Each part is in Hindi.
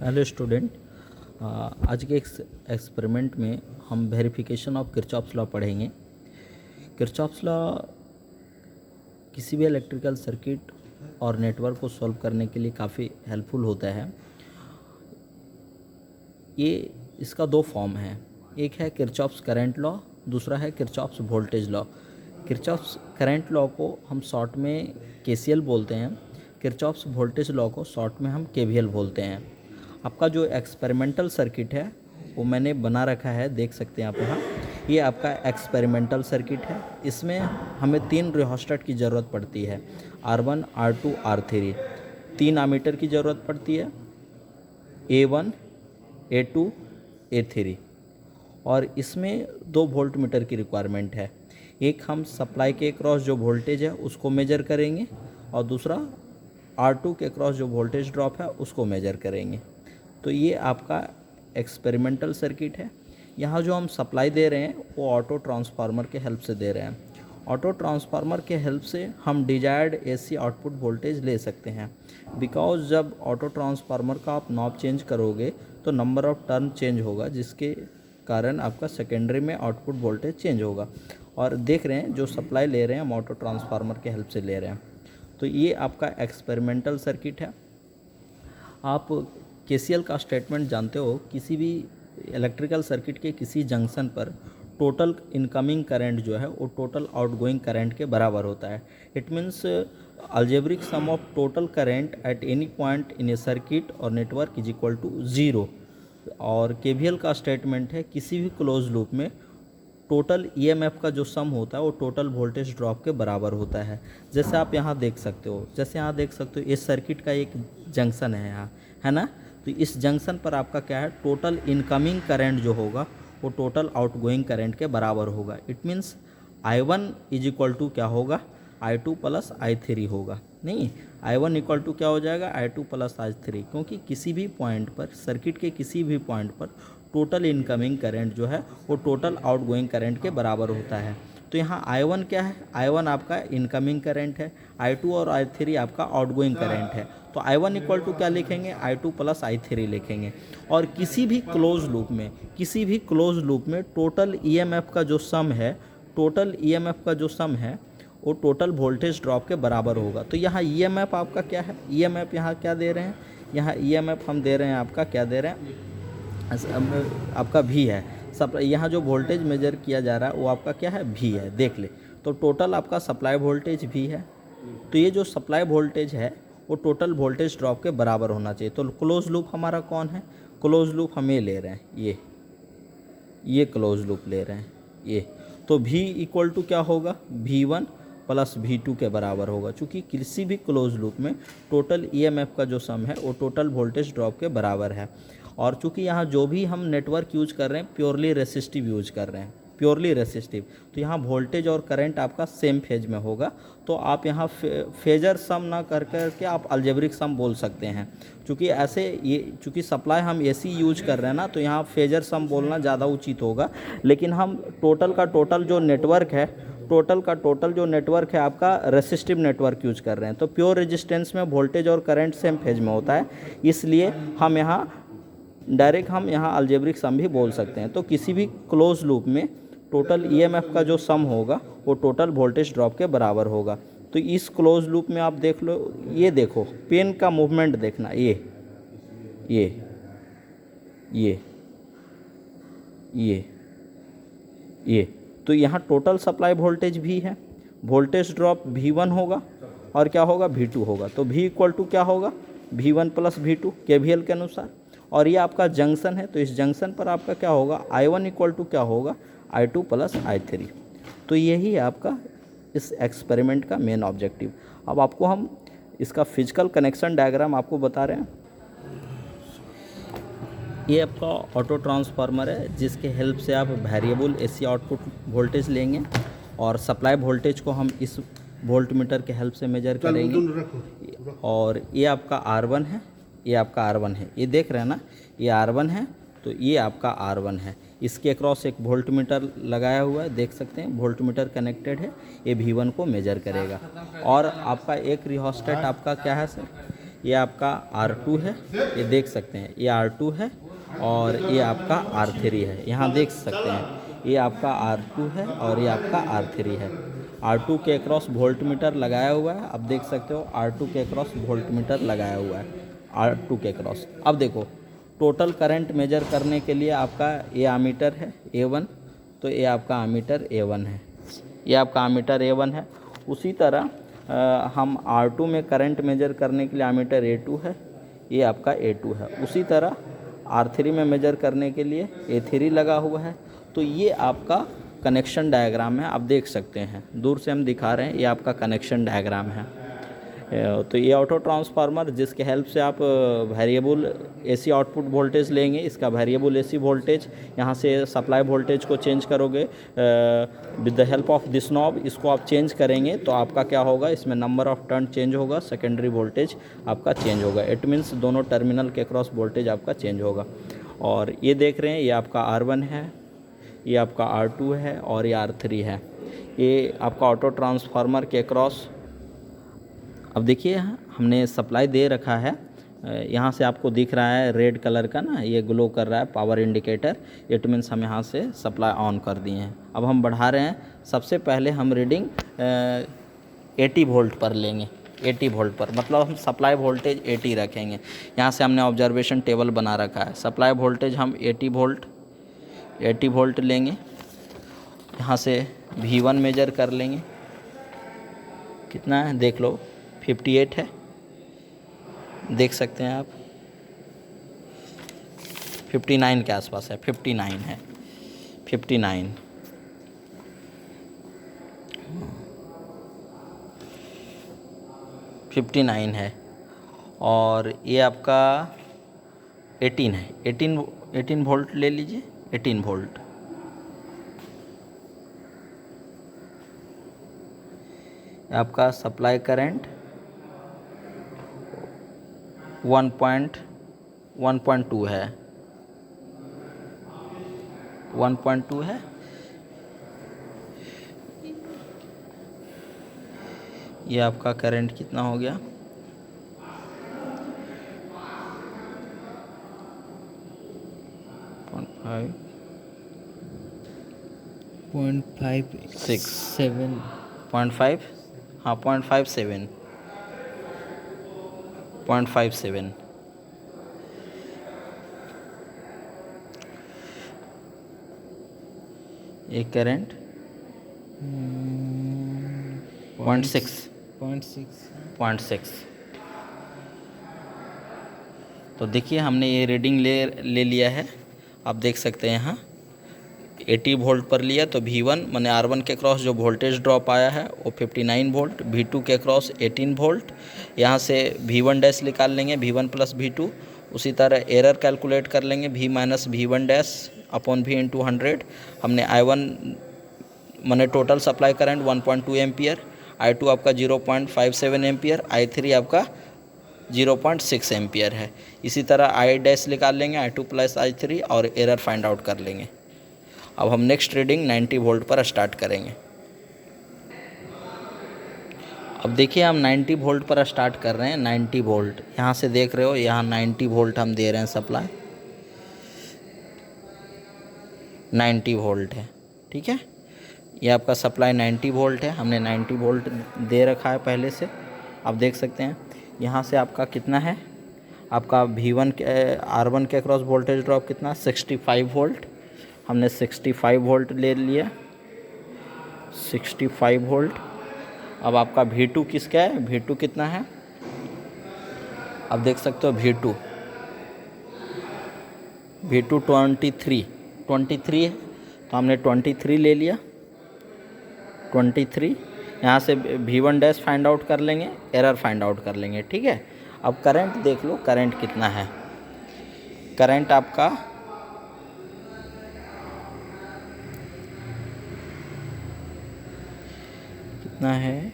Hello student. आज के एक्सपेरिमेंट में हम वेरिफिकेशन ऑफ किरचॉफ्स लॉ पढ़ेंगे। किरचॉफ्स लॉ किसी भी इलेक्ट्रिकल सर्किट और नेटवर्क को सॉल्व करने के लिए काफ़ी हेल्पफुल होता है। ये इसका दो फॉर्म है, एक है किरचॉफ्स करंट लॉ, दूसरा है Kirchhoff's voltage law. Kirchhoff's current law को हम शॉर्ट में केसीएल बोलते हैं, किरचॉफ्स वोल्टेज लॉ को शॉर्ट में हम केवीएल बोलते हैं। आपका जो एक्सपेरिमेंटल सर्किट है वो मैंने बना रखा है, देख सकते हैं आप यहाँ। ये आपका एक्सपेरिमेंटल सर्किट है। इसमें हमें 3 रिहोस्टेट की ज़रूरत पड़ती है, R1, R2, R3। 3 एमीटर की ज़रूरत पड़ती है, A1, A2, A3। और इसमें 2 वोल्ट मीटर की रिक्वायरमेंट है। एक हम सप्लाई के क्रॉस जो वोल्टेज है उसको मेजर करेंगे और दूसरा R2 के क्रॉस जो वोल्टेज ड्रॉप है उसको मेजर करेंगे। तो ये आपका एक्सपेरिमेंटल सर्किट है। यहाँ जो हम सप्लाई दे रहे हैं वो ऑटो ट्रांसफार्मर के हेल्प से दे रहे हैं। ऑटो ट्रांसफार्मर के हेल्प से हम डिजायर्ड एसी आउटपुट वोल्टेज ले सकते हैं, बिकॉज जब ऑटो ट्रांसफार्मर का आप नॉब चेंज करोगे तो नंबर ऑफ टर्न चेंज होगा, जिसके कारण आपका सेकेंडरी में आउटपुट वोल्टेज चेंज होगा। और देख रहे हैं जो सप्लाई ले रहे हैं हम ऑटो ट्रांसफार्मर के हेल्प से ले रहे हैं। तो ये आपका एक्सपेरिमेंटल सर्किट है। आप केसीएल का स्टेटमेंट जानते हो, किसी भी इलेक्ट्रिकल सर्किट के किसी जंक्शन पर टोटल इनकमिंग करंट जो है वो टोटल आउटगोइंग करंट के बराबर होता है। It means algebraic sum of total current at any point in a circuit और नेटवर्क इज इक्वल टू 0। और केवीएल का स्टेटमेंट है, किसी भी क्लोज लूप में टोटल ईएमएफ का जो सम होता है वो टोटल वोल्टेज ड्रॉप के बराबर होता है। जैसे आप यहाँ देख सकते हो, इस सर्किट का एक जंक्शन है यहाँ, है ना। तो इस जंक्शन पर आपका क्या है, टोटल इनकमिंग करंट जो होगा वो टोटल आउटगोइंग करंट के बराबर होगा। It means I1 is equal to क्या होगा, I2 प्लस I3 होगा। नहीं, I1 इक्वल टू क्या हो जाएगा, I2 प्लस I3, क्योंकि किसी भी पॉइंट पर, सर्किट के किसी भी पॉइंट पर टोटल इनकमिंग करंट जो है वो टोटल आउटगोइंग करंट के बराबर होता है। तो यहाँ I1 क्या है, I1 आपका इनकमिंग करंट है, I2 और I3 आपका आउटगोइंग करंट है। तो I1 इक्वल टू क्या लिखेंगे, I2 प्लस I3 लिखेंगे। और किसी भी क्लोज लूप में टोटल ईएमएफ का जो सम है, वो टोटल वोल्टेज ड्रॉप के बराबर होगा। तो यहाँ ईएमएफ आपका क्या है, ईएमएफ यहाँ क्या दे रहे हैं, यहाँ ईएमएफ हम दे रहे हैं आपका, क्या दे रहे हैं, आपका V है। सब यहाँ जो वोल्टेज मेजर किया जा रहा है वो आपका क्या है, V है, देख ले। तो टोटल आपका सप्लाई वोल्टेज V है। तो ये जो सप्लाई वोल्टेज है वो टोटल वोल्टेज ड्रॉप के बराबर होना चाहिए। तो क्लोज लूप हमारा कौन है, क्लोज लूप हम ये ले रहे हैं, ये क्लोज लूप ले रहे हैं ये। तो V इक्वल टू क्या होगा, V1 प्लस V2 के बराबर होगा, चूँकि किसी भी क्लोज लूप में टोटल ईएमएफ का जो सम है वो टोटल वोल्टेज ड्रॉप के बराबर है। और चूँकि यहाँ जो भी हम नेटवर्क यूज कर रहे हैं प्योरली रेसिस्टिव यूज कर रहे हैं, तो यहाँ वोल्टेज और करंट आपका सेम फेज में होगा। तो आप यहाँ फेजर सम ना कर के आप अलजेब्रिक सम बोल सकते हैं। चूँकि सप्लाई हम एसी यूज कर रहे हैं ना, तो यहाँ फेजर सम बोलना ज़्यादा उचित होगा। लेकिन हम टोटल का टोटल जो नेटवर्क है आपका रेसिस्टिव नेटवर्क यूज कर रहे हैं। तो प्योर रेजिस्टेंस में वोल्टेज और करंट सेम फेज में होता है, इसलिए हम यहाँ अलजेब्रिक सम भी बोल सकते हैं। तो किसी भी क्लोज लूप में टोटल ईएमएफ का जो सम होगा वो टोटल वोल्टेज ड्रॉप के बराबर होगा। तो इस क्लोज लूप में आप देख लो, ये देखो पेन का मूवमेंट देखना, ये तो यहाँ टोटल सप्लाई वोल्टेज भी है, वोल्टेज ड्रॉप V1 होगा और क्या होगा, V2 होगा। तो V इक्वल टू क्या होगा, V1 प्लस V2 केवीएल के अनुसार। और ये आपका जंक्शन है, तो इस जंक्शन पर आपका क्या होगा, I1 इक्वल टू क्या होगा, I2 प्लस I3। तो यही है आपका इस एक्सपेरिमेंट का मेन ऑब्जेक्टिव। अब आपको हम इसका फिजिकल कनेक्शन डायग्राम आपको बता रहे हैं। ये आपका ऑटो ट्रांसफार्मर है, जिसके हेल्प से आप वेरिएबल एसी आउटपुट वोल्टेज लेंगे और सप्लाई वोल्टेज को हम इस वोल्ट मीटर के हेल्प से मेजर करेंगे। और ये आपका R1 है, ये देख रहे हैं ना, ये R1 है, तो ये आपका R1 है। इसके अक्रॉस एक वोल्ट मीटर लगाया हुआ है, देख सकते हैं वोल्ट मीटर कनेक्टेड है, ये V1 को मेजर करेगा। और आपका एक रिहोस्टेट आपका क्या है सर, ये आपका R2 है, ये देख सकते हैं, ये R2 है और ये आपका R3 है। यहाँ देख सकते हैं ये आपका R2 है और ये आपका R3 है। R2 के अक्रॉस वोल्ट मीटर लगाया हुआ है, अब देख सकते हो R2 के अक्रॉस वोल्ट मीटर लगाया हुआ है, R2 के अक्रॉस। अब देखो टोटल करंट मेजर करने के लिए आपका ये आमीटर है A1, तो ये आपका आमीटर A1 है, ये आपका आमीटर A1 है। उसी तरह हम R2 में करंट मेजर करने के लिए आमीटर A2 है, ये आपका A2 है। उसी तरह R3 में मेजर करने के लिए A3 लगा हुआ है। तो ये आपका कनेक्शन डायग्राम है, आप देख सकते हैं, दूर से हम दिखा रहे हैं, ये आपका कनेक्शन डायग्राम है। तो ये ऑटो ट्रांसफार्मर जिसके हेल्प से आप वेरिएबल एसी आउटपुट वोल्टेज लेंगे, इसका वेरिएबल एसी वोल्टेज, यहाँ से सप्लाई वोल्टेज को चेंज करोगे with the help of this knob, इसको आप चेंज करेंगे तो आपका क्या होगा, इसमें नंबर ऑफ टर्न चेंज होगा, सेकेंडरी वोल्टेज आपका चेंज होगा। इट मीन्स दोनों टर्मिनल के क्रॉस वोल्टेज आपका चेंज होगा। और ये देख रहे हैं ये आपका R1 है, ये आपका R2 है और ये R3 है। ये आपका ऑटो ट्रांसफार्मर के क्रॉस, अब देखिए हमने सप्लाई दे रखा है, यहाँ से आपको दिख रहा है रेड कलर का ना, ये ग्लो कर रहा है पावर इंडिकेटर, इट मीन्स हम यहाँ से सप्लाई ऑन कर दिए हैं। अब हम बढ़ा रहे हैं, सबसे पहले हम रीडिंग 80 वोल्ट पर लेंगे, 80 वोल्ट पर, मतलब हम सप्लाई वोल्टेज 80 रखेंगे। यहाँ से हमने ऑब्जर्वेशन टेबल बना रखा है, सप्लाई वोल्टेज हम 80 वोल्ट लेंगे। यहाँ से V1 मेजर कर लेंगे, कितना है देख लो, 58 है, देख सकते हैं आप, 59 के आसपास है, 59 है, 59 है। और ये आपका 18 है, 18 वोल्ट ले लीजिए, 18 वोल्ट। आपका सप्लाई करंट 1.2 है, 1.2 है। ये आपका करंट कितना हो गया, 0.57 0.5, हाँ 0.57, 0.57। ये करंट 0.6। तो देखिए हमने ये रीडिंग ले लिया है, आप देख सकते हैं यहाँ 80 वोल्ट पर लिया, तो V1 माने R1 के क्रॉस जो वोल्टेज ड्रॉप आया है वो 59 वोल्ट, V2 के क्रॉस 18 वोल्ट। यहाँ से V1 डैश निकाल लेंगे, V1 प्लस V2। उसी तरह एरर कैलकुलेट कर लेंगे, V minus V1 dash upon V into 100। हमने I1 माने total supply current 1.2 ampere, I2 आपका 0.57 एम्पियर, I3 आपका 0.6 एम्पियर है। इसी तरह I डैश निकाल लेंगे, I2 प्लस I3, और एरर फाइंड आउट कर लेंगे। अब हम नेक्स्ट रीडिंग 90 वोल्ट पर स्टार्ट करेंगे। अब देखिए हम 90 वोल्ट पर स्टार्ट कर रहे हैं, 90 वोल्ट, यहाँ से देख रहे हो, यहाँ 90 वोल्ट हम दे रहे हैं सप्लाई, 90 वोल्ट है, ठीक है। ये आपका सप्लाई 90 वोल्ट है, हमने 90 वोल्ट दे रखा है पहले से। आप देख सकते हैं यहाँ से आपका कितना है, आपका V1 के R1 के अक्रॉस वोल्टेज ड्रॉप कितना, 65 वोल्ट। हमने 65 वोल्ट ले लिया, 65 वोल्ट। अब आपका V2 किसका है, V2 कितना है, आप देख सकते हो V2 23 है, तो हमने 23 ले लिया, 23। यहाँ से V1 डैश फाइंड आउट कर लेंगे, एरर फाइंड आउट कर लेंगे, ठीक है। अब करंट देख लो, करंट कितना है, करंट आपका कितना है,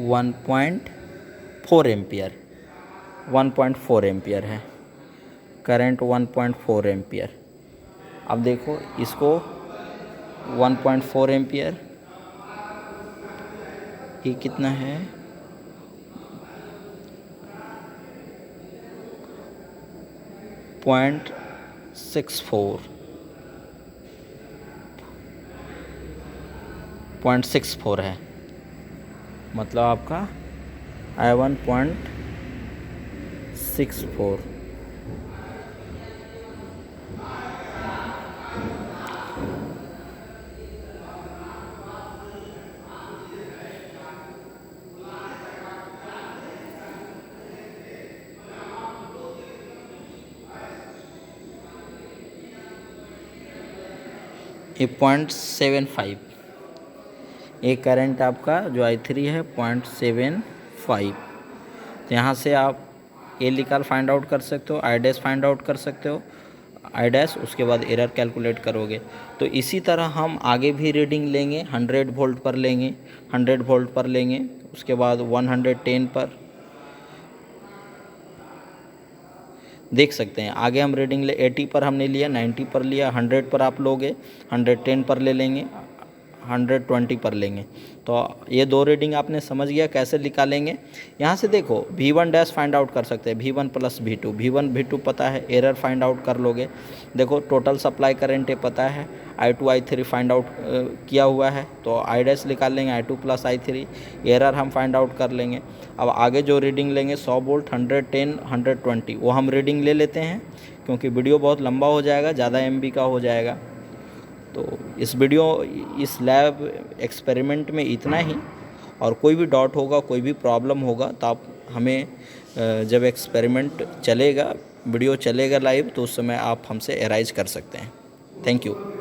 1.4 एम्पियर, 1.4 एम्पियर है करंट, 1.4 एम्पियर। अब देखो इसको 1.4 एम्पियर, ये कितना है, .64 है, मतलब आपका I1 .64। ये 0.75, ये करंट आपका जो I3 है 0.75। तो यहाँ से आप ए निकाल फाइंड आउट कर सकते हो, आई डैश फाइंड आउट कर सकते हो, आई डैश, उसके बाद एरर कैलकुलेट करोगे। तो इसी तरह हम आगे भी रीडिंग लेंगे, 100 वोल्ट पर लेंगे, 100 वोल्ट पर लेंगे, उसके बाद 110 पर देख सकते हैं। आगे हम रीडिंग 80 पर हमने लिया, 90 पर लिया, 100 पर आप लोगे, 110 पर ले लेंगे, 120 पर लेंगे। तो ये दो रीडिंग आपने समझ गया कैसे निकालेंगे। यहाँ से देखो V1 डैश फाइंड आउट कर सकते हैं, V1 plus V2, V1 V2 पता है, एरर फाइंड आउट कर लोगे। देखो टोटल सप्लाई करंट ये पता है, I2 I3 फाइंड आउट किया हुआ है, तो आई डैश निकाल लेंगे, I2 प्लस I3, एरर हम फाइंड आउट कर लेंगे। अब आगे जो रीडिंग लेंगे 100 वोल्ट, 110, 120, वो हम रीडिंग ले लेते हैं, क्योंकि वीडियो बहुत लंबा हो जाएगा, ज़्यादा MB का हो जाएगा। तो इस लैब एक्सपेरिमेंट में इतना ही। और कोई भी डाउट होगा, कोई भी प्रॉब्लम होगा, तो आप हमें जब एक्सपेरिमेंट चलेगा, वीडियो चलेगा लाइव, तो उस समय आप हमसे एराइज कर सकते हैं। Thank you.